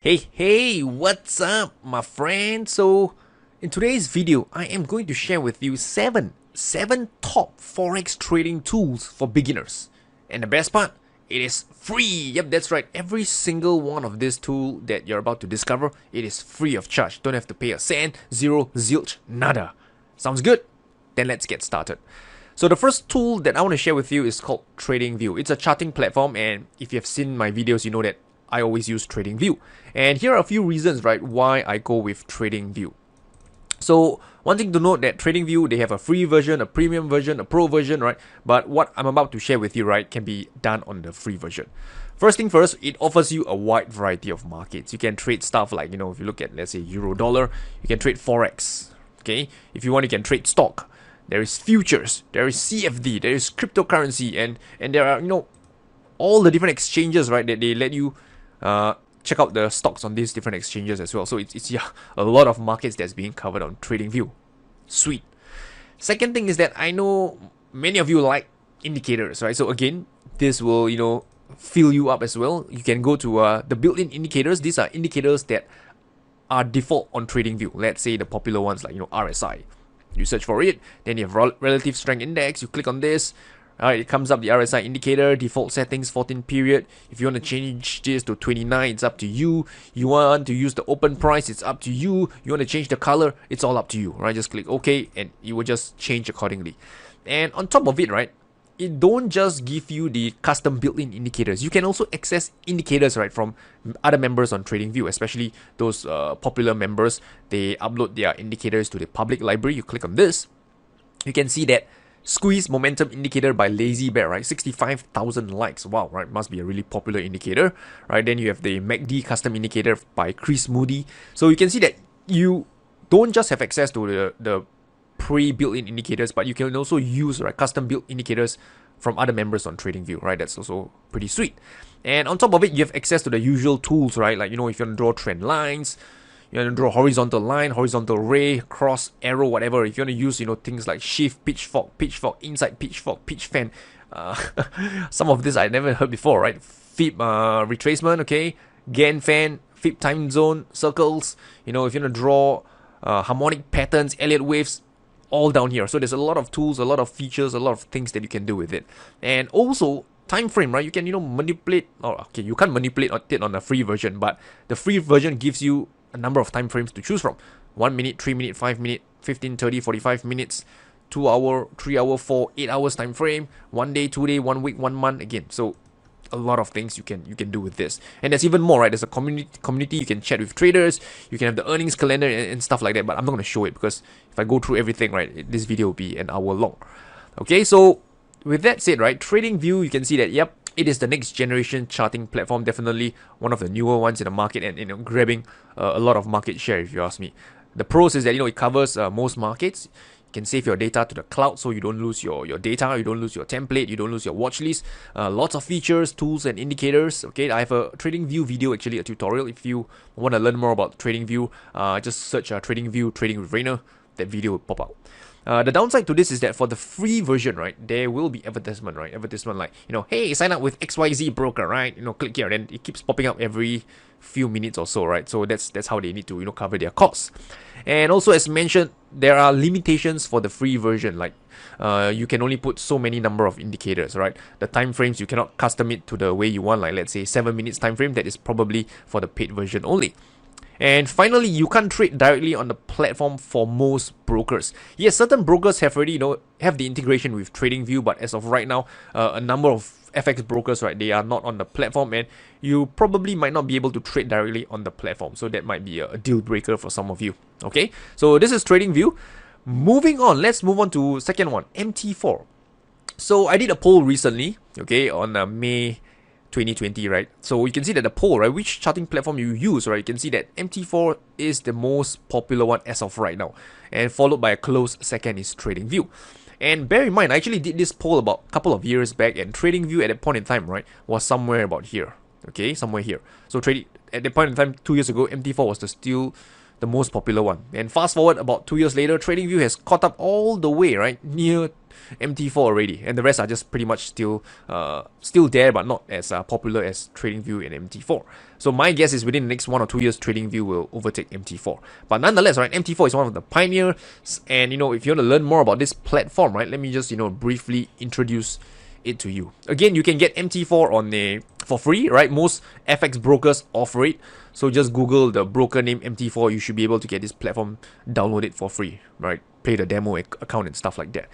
Hey, what's up, my friend? So, in today's video, I am going to share with you seven top Forex trading tools for beginners. And the best part, it is free. Yep, that's right. Every single one of this tool that you're about to discover, it is free of charge. Don't have to pay a cent, zero, zilch, nada. Sounds good? Then let's get started. So the first tool that I want to share with you is called TradingView. It's a charting platform, and if you have seen my videos, you know that I always use TradingView. And here are a few reasons, right, why I go with TradingView. So one thing to note that TradingView, they have a free version, a premium version, a pro version, right? But what I'm about to share with you, right, can be done on the free version. First thing first, it offers you a wide variety of markets. You can trade stuff like, if you look at, let's say, Euro Dollar, you can trade Forex, okay? If you want, you can trade stock. There is futures, there is CFD, there is cryptocurrency, and there are, all the different exchanges, right, that they let you check out the stocks on these different exchanges as well. So it's a lot of markets that's being covered on TradingView. Sweet. Second thing is that I know many of you like indicators, right? So again, this will fill you up as well. You can go to the built-in indicators. These are indicators that are default on TradingView. Let's say the popular ones like RSI. You search for it, then you have relative strength index. You click on this. It comes up the RSI indicator, default settings 14 period. If you want to change this to 29, it's up to you. You want to use the open price, it's up to you. You want to change the color, it's all up to you, right? Just click OK and it will just change accordingly. And on top of it, right, it don't just give you the custom built-in indicators. You can also access indicators, right, from other members on TradingView, especially those popular members. They upload their indicators to the public library. You click on this, you can see that Squeeze Momentum Indicator by Lazy Bear, right? 65,000 likes. Wow, right? Must be a really popular indicator, right? Then you have the MACD Custom Indicator by Chris Moody. So you can see that you don't just have access to the pre-built-in indicators, but you can also use custom-built indicators from other members on TradingView, right? That's also pretty sweet. And on top of it, you have access to the usual tools, right? Like, if you want to draw trend lines, you want to draw horizontal line, horizontal ray, cross, arrow, whatever. If you want to use, things like shift, pitchfork, inside pitchfork, pitch fan. Some of this I never heard before, right? Fib retracement, okay? Gann fan, Fib time zone, circles. If you want to draw harmonic patterns, Elliott waves, all down here. So there's a lot of tools, a lot of features, a lot of things that you can do with it. And also, time frame, right? You can, manipulate, you can't manipulate it on the free version, but the free version gives you a number of time frames to choose from. 1 minute, 3 minute, 5 minute, 15, 30, 45 minutes, 2 hour, 3 hour, 4, 8 hours time frame, 1 day, 2 day, 1 week, 1 month. Again, so a lot of things you can do with this. And there's even more, right? There's a community you can chat with traders, you can have the earnings calendar and stuff like that, but I'm not going to show it because if I go through everything, right, this video will be an hour long. Okay, so with that said, right, TradingView, you can see that, yep, it is the next generation charting platform, definitely one of the newer ones in the market, and grabbing a lot of market share, if you ask me. The pros is that it covers most markets. You can save your data to the cloud, so you don't lose your data, you don't lose your template, you don't lose your watch list. Lots of features, tools, and indicators. Okay, I have a TradingView video, actually a tutorial. If you want to learn more about TradingView, just search TradingView Trading with Rayner. That video will pop out. The downside to this is that for the free version, right, there will be advertisement, right? Advertisement like, hey, sign up with XYZ broker, right? Click here, and it keeps popping up every few minutes or so, right? So that's how they need to, cover their costs. And also, as mentioned, there are limitations for the free version. Like, you can only put so many number of indicators, right? The time frames, you cannot custom it to the way you want. Like, let's say 7 minutes time frame. That is probably for the paid version only. And finally, you can't trade directly on the platform for most brokers. Yes, certain brokers have already, have the integration with TradingView, but as of right now, a number of FX brokers, right, they are not on the platform, and you probably might not be able to trade directly on the platform. So that might be a deal breaker for some of you. Okay, so this is TradingView. Moving on, let's move on to second one, MT4. So I did a poll recently, okay, on May 2020, right? So you can see that the poll, right, which charting platform you use, right? You can see that MT4 is the most popular one as of right now, and followed by a close second is TradingView. And bear in mind, I actually did this poll about a couple of years back, and TradingView at that point in time, right, was somewhere about here, okay, somewhere here. So at that point in time, 2 years ago, MT4 was still the most popular one. And fast forward about 2 years later, TradingView has caught up all the way, right, near MT4 already, and the rest are just pretty much still there, but not as popular as TradingView and MT4. So my guess is within the next 1 or 2 years, TradingView will overtake MT4. But nonetheless, right, MT4 is one of the pioneers, and if you want to learn more about this platform, right, let me just briefly introduce it to you. Again, you can get MT4 for free, right? Most FX brokers offer it. So just Google the broker name MT4. You should be able to get this platform downloaded for free, right? Play the demo account and stuff like that.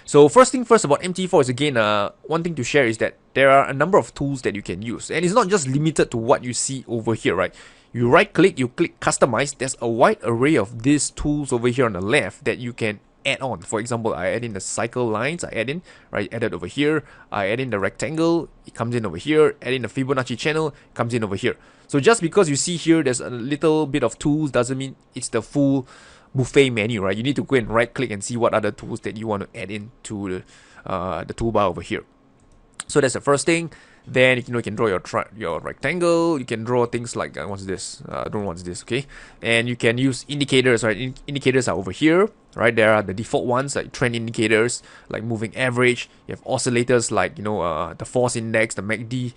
So first thing first about MT4 is, again, one thing to share is that there are a number of tools that you can use. And it's not just limited to what you see over here, right? You right click, you click customize. There's a wide array of these tools over here on the left that you can add on. For example, I add in the cycle lines, I add in, right, add it over here. I add in the rectangle, it comes in over here. Add in the Fibonacci channel, it comes in over here. So just because you see here there's a little bit of tools doesn't mean it's the full buffet menu, right? You need to go and right click and see what other tools that you want to add in to the toolbar over here. So that's the first thing. Then you can draw your rectangle. You can draw things like what's this? I don't know what's this. Okay, and you can use indicators. Right, indicators are over here. Right, there are the default ones like trend indicators, like moving average. You have oscillators like the force index, the MACD,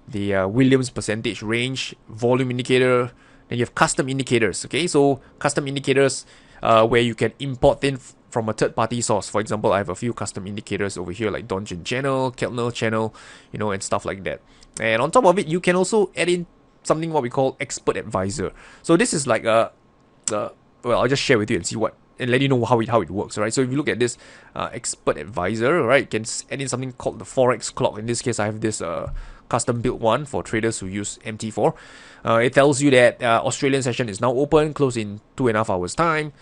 the Williams percentage range, volume indicator. Then you have custom indicators. Okay, so custom indicators where you can import things from a third-party source. For example, I have a few custom indicators over here like Donjon channel, Keltner channel, and stuff like that. And on top of it, you can also add in something what we call expert advisor. So this is like well, I'll just share with you and see and let you know how it works, right? So if you look at this expert advisor, right, you can add in something called the Forex clock. In this case, I have this custom built one for traders who use MT4. It tells you that Australian session is now open, closed in 2.5 hours time.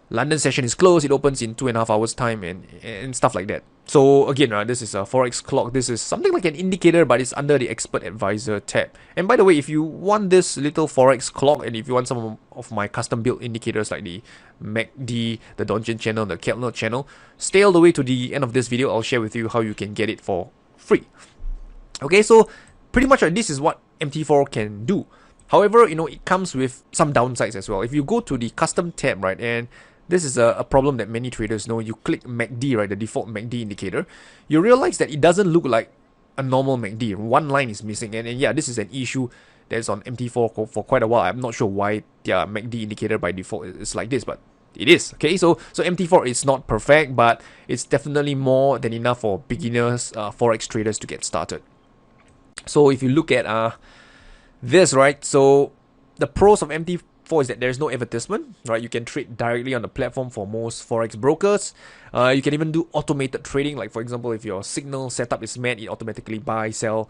London session is closed, it opens in 2.5 hours time, and stuff like that. So again, this is a Forex clock. This is something like an indicator, but it's under the expert advisor tab. And by the way, if you want this little Forex clock, and if you want some of my custom built indicators like the MACD, the Donjon channel, the Keltner channel, stay all the way to the end of this video. I'll share with you how you can get it for free. Okay, so pretty much this is what MT4 can do. However, it comes with some downsides as well. If you go to the custom tab, right, and this is a problem that many traders know. You click MACD, right, the default MACD indicator. You realize that it doesn't look like a normal MACD. One line is missing. And yeah, this is an issue that's on MT4 for quite a while. I'm not sure why their MACD indicator by default is like this, but it is. Okay, so MT4 is not perfect, but it's definitely more than enough for beginners, Forex traders to get started. So if you look at this, right, so the pros of MT4 is that there's no advertisement, right? You can trade directly on the platform for most Forex brokers. You can even do automated trading, like for example, if your signal setup is met, it automatically buy, sell,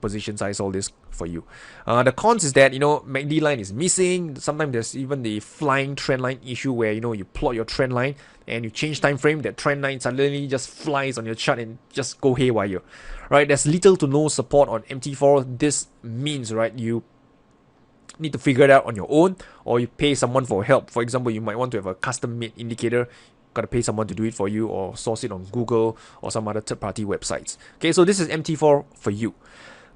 position size, all this for you. The cons is that, MACD line is missing. Sometimes there's even the flying trend line issue where, you plot your trend line and you change time frame, that trend line suddenly just flies on your chart and just go haywire, right? There's little to no support on MT4. This means, right, you need to figure it out on your own, or you pay someone for help. For example, you might want to have a custom made indicator, gotta pay someone to do it for you, or source it on Google or some other third-party websites. Okay, so this is MT4 for you.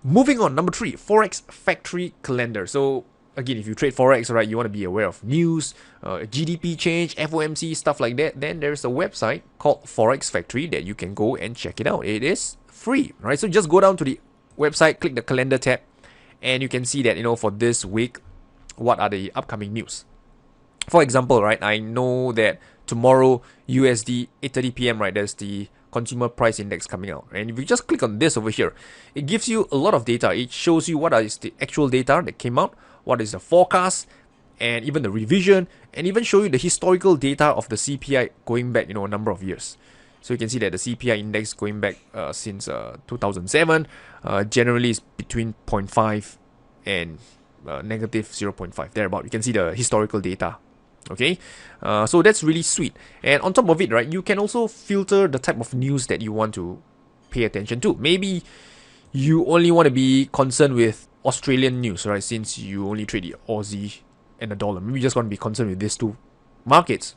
Moving on, number 3, Forex Factory calendar. So again, if you trade Forex, right, you want to be aware of news, GDP change, FOMC, stuff like that, then there's a website called Forex Factory that you can go and check it out. It is free, right? So just go down to the website, click the calendar tab, and you can see that, for this week, what are the upcoming news. For example, right, I know that tomorrow, USD, 8:30 p.m., right, there's the consumer price index coming out. And if you just click on this over here, it gives you a lot of data. It shows you what is the actual data that came out, what is the forecast, and even the revision, and even show you the historical data of the CPI going back, a number of years. So you can see that the CPI index going back since 2007 generally is between 0.5 and negative 0.5, thereabout. You can see the historical data. Okay, so that's really sweet. And on top of it, right, you can also filter the type of news that you want to pay attention to. Maybe you only want to be concerned with Australian news, right, since you only trade the Aussie and the dollar. Maybe you just want to be concerned with these two markets,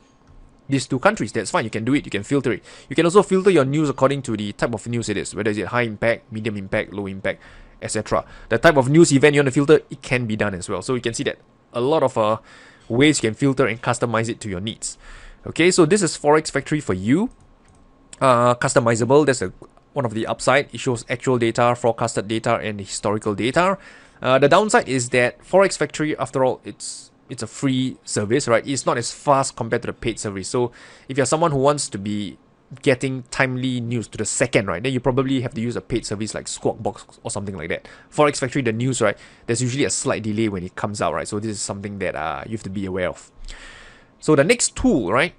these two countries. That's fine. You can do it. You can filter it. You can also filter your news according to the type of news it is, whether it's high impact, medium impact, low impact, etc. The type of news event you want to filter, it can be done as well. So you can see that a lot of ways you can filter and customize it to your needs. Okay, so this is Forex Factory for you. Customizable, that's one of the upside. It shows actual data, forecasted data, and historical data. The downside is that Forex Factory, after all, it's a free service, right? It's not as fast compared to the paid service. So if you're someone who wants to be getting timely news to the second, right, then you probably have to use a paid service like Squawk Box or something like that. Forex Factory, the news, right, there's usually a slight delay when it comes out, right? So this is something that you have to be aware of. So the next tool, right,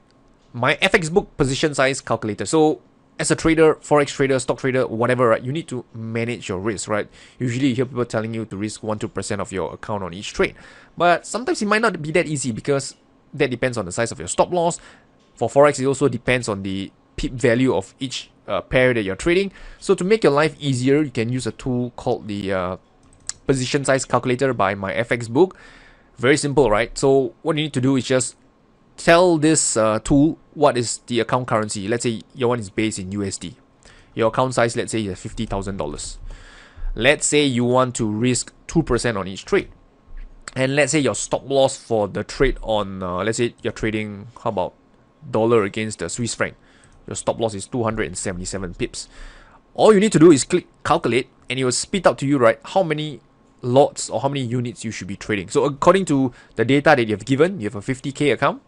Myfxbook position size calculator. So as a trader, Forex trader, stock trader, whatever, right, you need to manage your risk, right? Usually you hear people telling you to risk 1-2% of your account on each trade. But sometimes it might not be that easy because that depends on the size of your stop loss. For Forex, it also depends on the pip value of each pair that you're trading. So to make your life easier, you can use a tool called the position size calculator by Myfxbook. Very simple, right? So what you need to do is just tell this tool what is the account currency. Let's say your one is based in USD. Your account size, let's say, is $50,000. Let's say you want to risk 2% on each trade. And let's say your stop loss for the trade on, let's say you're trading, how about dollar against the Swiss franc. Your stop loss is 277 pips. All you need to do is click calculate and it will spit out to you, right, how many lots or how many units you should be trading. So according to the data that you have given, you have a 50k account,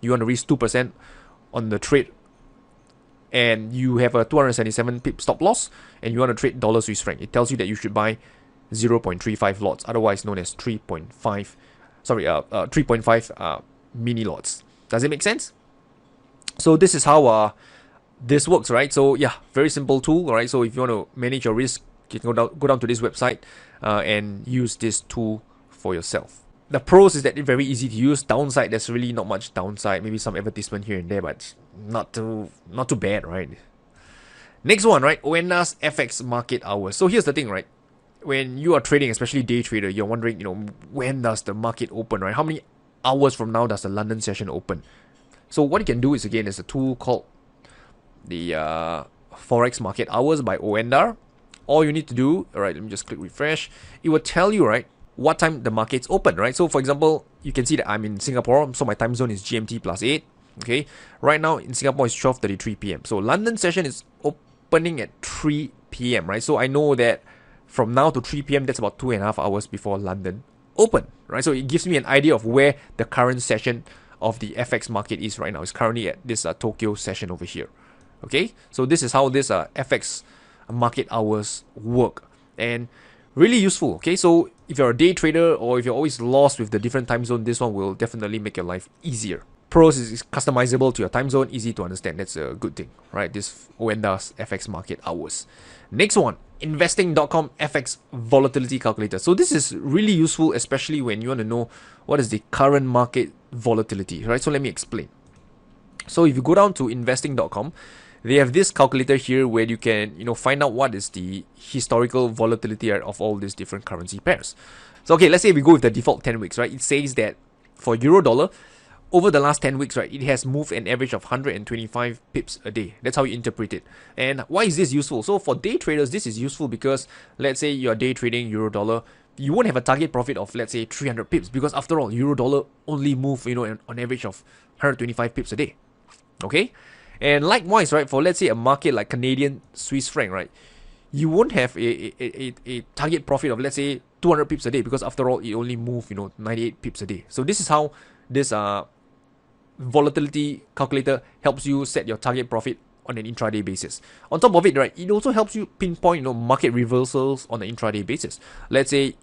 you want to risk 2% on the trade, and you have a 277 pip stop loss, and you want to trade dollar Swiss franc. It tells you that you should buy 0.35 lots, otherwise known as 3.5 mini lots. Does it make sense? So this is how this works, right? So yeah, very simple tool, right? So if you want to manage your risk, you can go down to this website and use this tool for yourself. The pros is that it's very easy to use. Downside, there's really not much downside. Maybe some advertisement here and there, but not too bad, right? Next one, right? Oanda's FX market hours. So here's the thing, right? When you are trading, especially day trader, you're wondering, when does the market open, right? How many hours from now does the London session open? So what you can do is, again, there's a tool called the Forex market hours by Oanda. All you need to do, all right, let me just click refresh. It will tell you, right, what time the market's open, right? So for example, you can see that I'm in Singapore, so my time zone is GMT +8. Okay, right now in Singapore it's 12:33 p.m. So London session is opening at 3 p.m. right? So I know that from now to 3 p.m. that's about 2.5 hours before London open, right? So it gives me an idea of where the current session of the FX market is right now. It's currently at this Tokyo session over here. Okay, so this is how this FX market hours work, and really useful. Okay, so if you're a day trader or if you're always lost with the different time zone, this one will definitely make your life easier. Pros is customizable to your time zone, easy to understand. That's a good thing, right? This Oanda's FX market hours. Next one, investing.com FX volatility calculator. So this is really useful, especially when you want to know what is the current market volatility, right? So let me explain. So if you go down to investing.com, they have this calculator here where you can, find out what is the historical volatility of all these different currency pairs. So okay, let's say we go with the default 10 weeks, right? It says that for euro dollar, over the last 10 weeks, right, it has moved an average of 125 pips a day. That's how you interpret it. And why is this useful? So for day traders, this is useful because let's say you're day trading euro dollar, you won't have a target profit of, let's say, 300 pips because after all, euro dollar only move, on average of 125 pips a day. Okay? And likewise, right, for let's say a market like Canadian Swiss franc, right, you won't have a target profit of, let's say, 200 pips a day because after all, it only move, 98 pips a day. So this is how this volatility calculator helps you set your target profit on an intraday basis. On top of it, right, it also helps you pinpoint, market reversals on an intraday basis. Let's say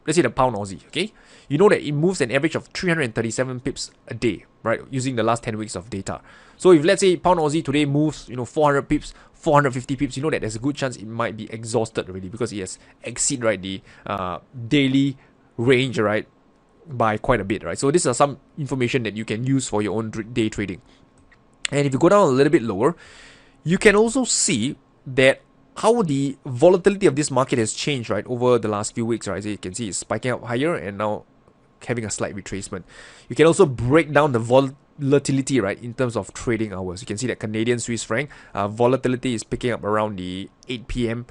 let's say the pound Aussie, okay? You know that it moves an average of 337 pips a day, right? Using the last 10 weeks of data. So if let's say pound Aussie today moves, 400 pips, 450 pips, you know that there's a good chance it might be exhausted already because it has exceeded, right, the daily range, right, by quite a bit, right? So these are some information that you can use for your own day trading. And if you go down a little bit lower, you can also see that how the volatility of this market has changed, right, over the last few weeks, right? So you can see it's spiking up higher and now having a slight retracement. You can also break down the volatility, right, in terms of trading hours. You can see that Canadian Swiss franc volatility is picking up around the 8 p.m.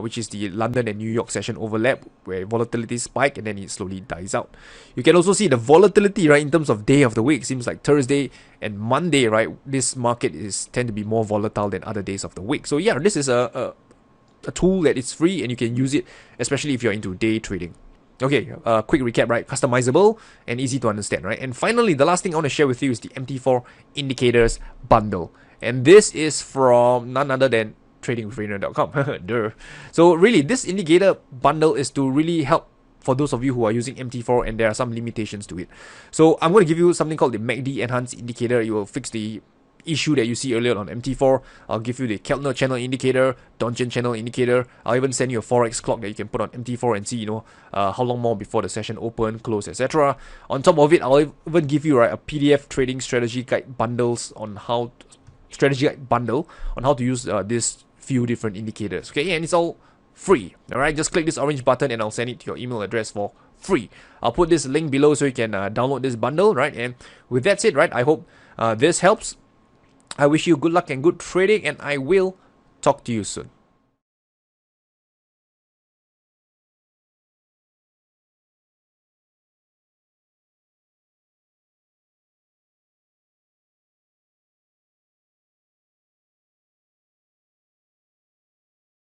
which is the London and New York session overlap, where volatility spike and then it slowly dies out. You can also see the volatility, right, in terms of day of the week. Seems like Thursday and Monday, right, this market tend to be more volatile than other days of the week. So yeah, this is a tool that is free and you can use it, especially if you're into day trading. Okay, quick recap, right? Customizable and easy to understand, right? And finally, the last thing I want to share with you is the MT4 indicators bundle. And this is from none other than TradingViewNext.com. Duh. So really, this indicator bundle is to really help for those of you who are using MT4 and there are some limitations to it. So I'm going to give you something called the MACD Enhanced Indicator. It will fix the issue that you see earlier on MT4. I'll give you the Keltner channel indicator, Donchian channel indicator. I'll even send you a Forex clock that you can put on MT4 and see, how long more before the session open, close, etc. On top of it, I'll even give you a PDF trading strategy guide bundles on how to use this few different indicators. Okay, and it's all free. Alright, just click this orange button and I'll send it to your email address for free. I'll put this link below so you can download this bundle, right? And with that said, right, I hope this helps. I wish you good luck and good trading, and I will talk to you soon.